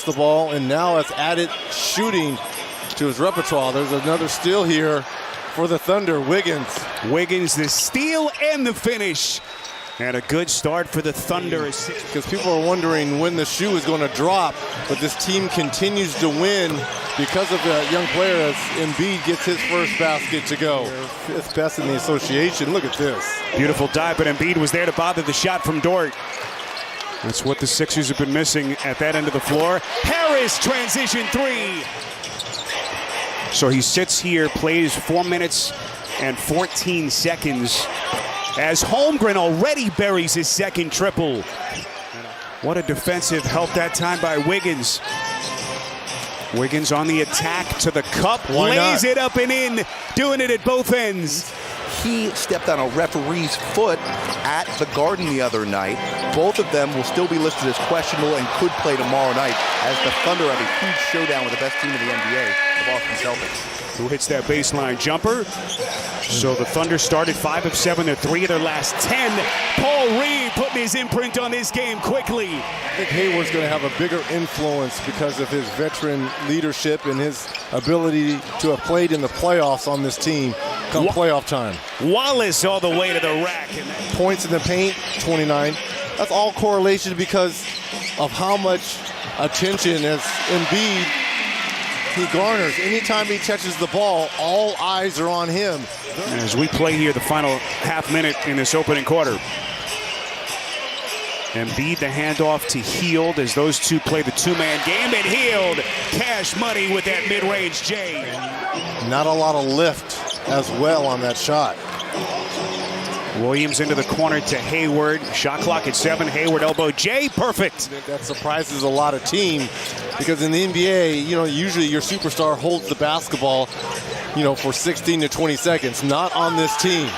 basketball, and now has added shooting to his repertoire. There's another steal here for the Thunder. Wiggins, the steal and the finish. And a good start for the Thunder. Because people are wondering when the shoe is going to drop, but this team continues to win because of the young player as Embiid gets his first basket to go. Fifth best in the association. Look at this. Beautiful dive, but Embiid was there to bother the shot from Dort. That's what the Sixers have been missing at that end of the floor. Harris, transition three. So he sits here, plays 4 minutes and 14 seconds. As Holmgren already buries his second triple. What a defensive help that time by Wiggins. Wiggins on the attack to the cup, lays it up and in, doing it at both ends. He stepped on a referee's foot at the Garden the other night. Both of them will still be listed as questionable and could play tomorrow night as the Thunder have a huge showdown with the best team in the NBA, the Boston Celtics. Who hits that baseline jumper. So the Thunder started 5 of 7. They're 3 of their last 10. Paul Reed putting his imprint on this game quickly. I think Hayward's going to have a bigger influence because of his veteran leadership and his ability to have played in the playoffs on this team come playoff time. Wallace all the way to the rack. Points in the paint, 29. That's all correlation because of how much attention as Embiid he garners. Anytime he touches the ball, all eyes are on him. As we play here the final half minute in this opening quarter. Embiid the handoff to Hield as those two play the two-man game, and Hield cash money with that mid-range J. Not a lot of lift as well on that shot. Williams into the corner to Hayward. Shot clock at 7. Hayward elbow J. Perfect. That surprises a lot of teams because in the NBA, usually your superstar holds the basketball, for 16 to 20 seconds. Not on this team.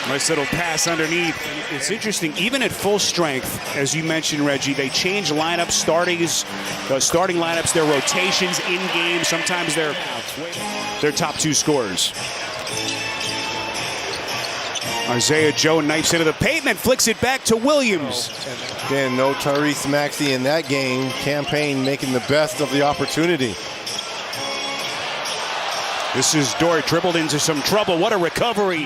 Nice little pass underneath. It's interesting, even at full strength, as you mentioned, Reggie, they change lineups, starting lineups, their rotations in game. Sometimes they're their top 2 scorers. Isaiah Joe knifes into the paint and flicks it back to Williams. Again, no Tyrese Maxey in that game. Campaign making the best of the opportunity. This is Dort dribbled into some trouble. What a recovery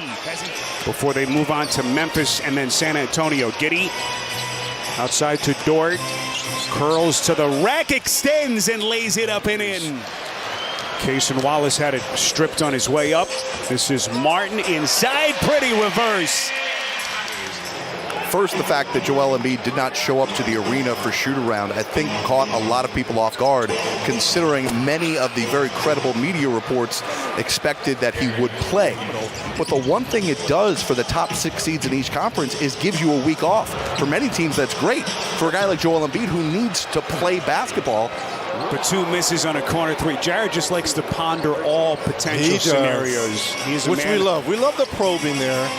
before they move on to Memphis and then San Antonio. Giddey outside to Dort. Curls to the rack, extends and lays it up and in. Cason Wallace had it stripped on his way up. This is Martin inside, pretty reverse. First, the fact that Joel Embiid did not show up to the arena for shoot-around, I think caught a lot of people off guard, considering many of the very credible media reports expected that he would play. But the one thing it does for the top 6 seeds in each conference is gives you a week off. For many teams, that's great. For a guy like Joel Embiid who needs to play basketball, but 2 misses on a corner 3. Jared just likes to ponder all potential scenarios. He's which we love. We love the probing there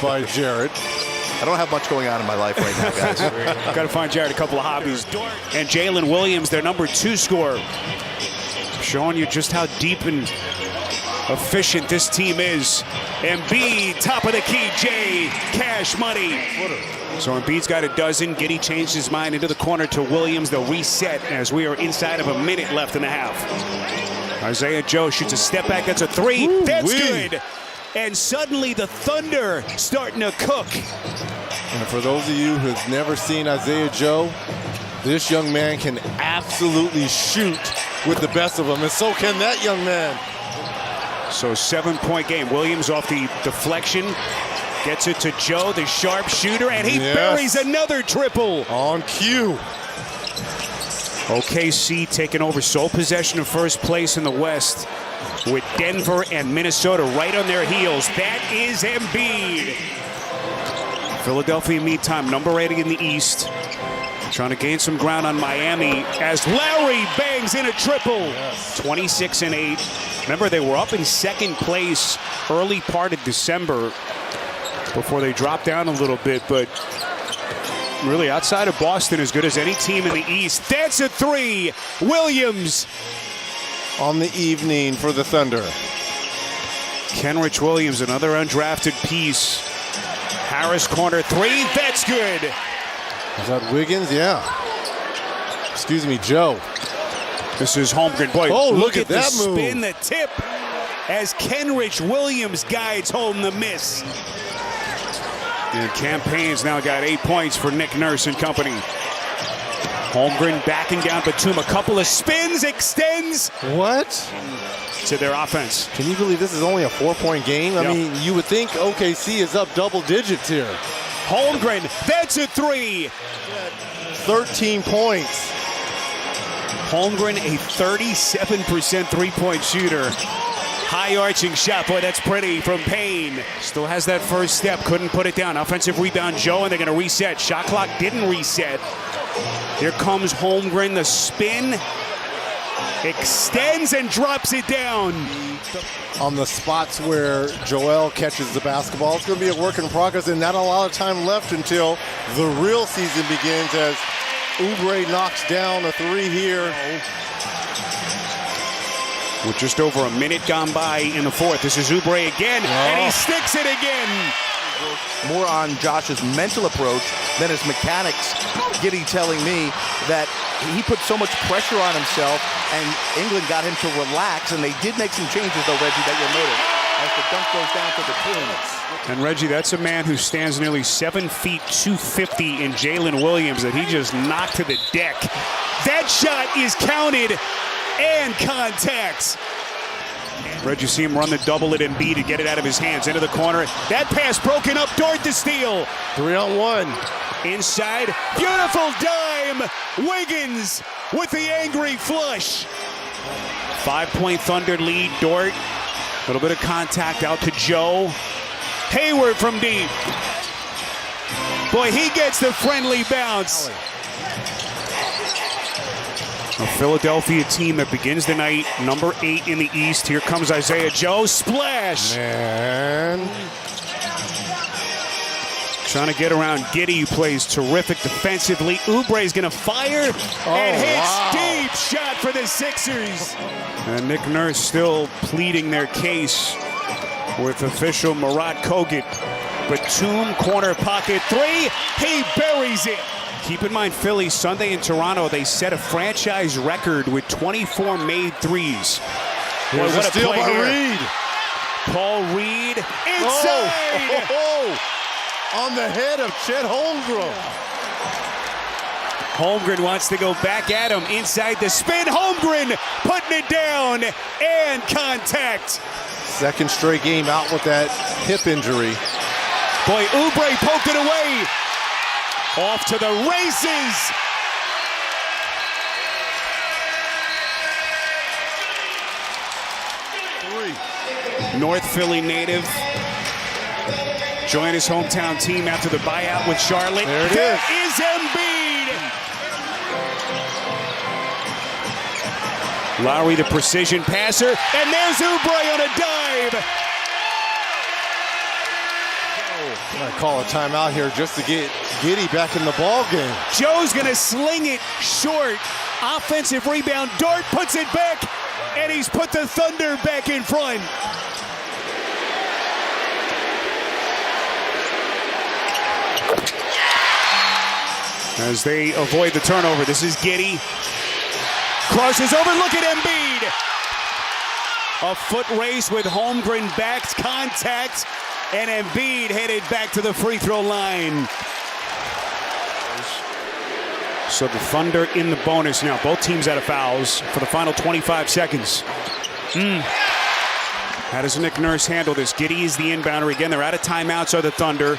by Jared. I don't have much going on in my life right now, guys. Got to find Jared a couple of hobbies. And Jalen Williams, their number 2 scorer, showing you just how deep and efficient this team is. Embiid, top of the key, Jay, cash money. So Embiid's got a dozen. Giddey changed his mind into the corner to Williams. They'll reset as we are inside of a minute left in the half. Isaiah Joe shoots a step back. That's a 3. Ooh, that's good. And suddenly the Thunder starting to cook. And for those of you who've never seen Isaiah Joe, this young man can absolutely shoot with the best of them, and so can that young man. So 7-point game. Williams off the deflection. Gets it to Joe, the sharp shooter, and he buries another triple. On cue. OKC taking over sole possession of first place in the West with Denver and Minnesota right on their heels. That is Embiid. Philadelphia, meantime, number 8 in the East. Trying to gain some ground on Miami as Lowry bangs in a triple. 26 and 8. Remember, they were up in second place early part of December before they dropped down a little bit, but really outside of Boston, as good as any team in the East. That's a 3. Williams on the evening for the Thunder. Kenrich Williams, another undrafted piece. Harris corner 3. That's good. Is that Wiggins? Yeah. Excuse me, Joe. This is Holmgren. Boy, Oh, look at that the move. spin, the tip, as Kenrich Williams guides home the miss. And Campaign's now got 8 points for Nick Nurse and company. Holmgren backing down Batum. A couple of spins, extends What? to their offense. Can you believe this is only a 4-point game? I Yep. mean, you would think OKC is up double digits here. Holmgren, that's a three. 13 points. Holmgren, a 37% three-point shooter. High arching shot. Boy, that's pretty from Payne. Still has that first step. Couldn't put it down. Offensive rebound, Joe, and they're going to reset. Shot clock didn't reset. Here comes Holmgren. The spin. Extends and drops it down. On the spots where Joel catches the basketball, it's going to be a work in progress, and not a lot of time left until the real season begins as Oubre knocks down a three here. With just over a minute gone by in the fourth. This is Oubre again, and he sticks it again. More on Josh's mental approach than his mechanics. Giddey telling me that he put so much pressure on himself, and England got him to relax, and they did make some changes, though, Reggie, that you'll notice, as the dunk goes down to the tune. And Reggie, that's a man who stands nearly 7 feet 250 in Jalen Williams that he just knocked to the deck. That shot is counted and contact. Reggie, see him run the double at Embiid to get it out of his hands into the corner. That pass broken up. Dort to steal. 3-on-1. Inside, beautiful dime. Wiggins with the angry flush. 5-point Thunder lead. Dort, a little bit of contact out to Joe. Hayward from deep. Boy, he gets the friendly bounce. A Philadelphia team that begins the night number 8 in the East. Here comes Isaiah Joe. Splash. And Trying to get around Giddey, who plays terrific defensively. Oubre's going to fire and hits deep. Shot for the Sixers. And Nick Nurse still pleading their case with official Murat Kogut. Batum, corner pocket three. He buries it. Keep in mind, Philly, Sunday in Toronto, they set a franchise record with 24 made threes. Boy, what a steal by Reed. Paul Reed inside. On the head of Chet Holmgren. Holmgren wants to go back at him. Inside the spin. Holmgren putting it down and contact. Second straight game out with that hip injury. Boy, Oubre poked it away. Off to the races. North Philly native. Joined his hometown team after the buyout with Charlotte. There it is Embiid. Lowry, the precision passer. And there's Oubre on a dive. I'm going to call a timeout here just to get Giddey back in the ball game. Joe's going to sling it short. Offensive rebound. Dort puts it back. And he's put the Thunder back in front. As they avoid the turnover, this is Giddey. Crosses over, look at Embiid. A foot race with Holmgren backed contact, and Embiid headed back to the free throw line. So the Thunder in the bonus now. Both teams out of fouls for the final 25 seconds. How does Nick Nurse handle this? Giddey is the inbounder. Again, they're out of timeouts, are the Thunder.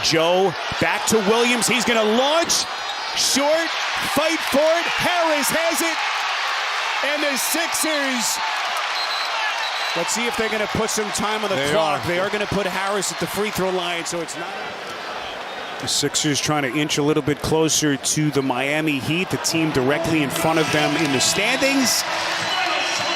Joe back to Williams. He's going to launch. Short. Fight for it. Harris has it. And the Sixers. Let's see if they're going to put some time on the clock. They are going to put Harris at the free throw line, so it's not. The Sixers trying to inch a little bit closer to the Miami Heat, the team directly in front of them in the standings.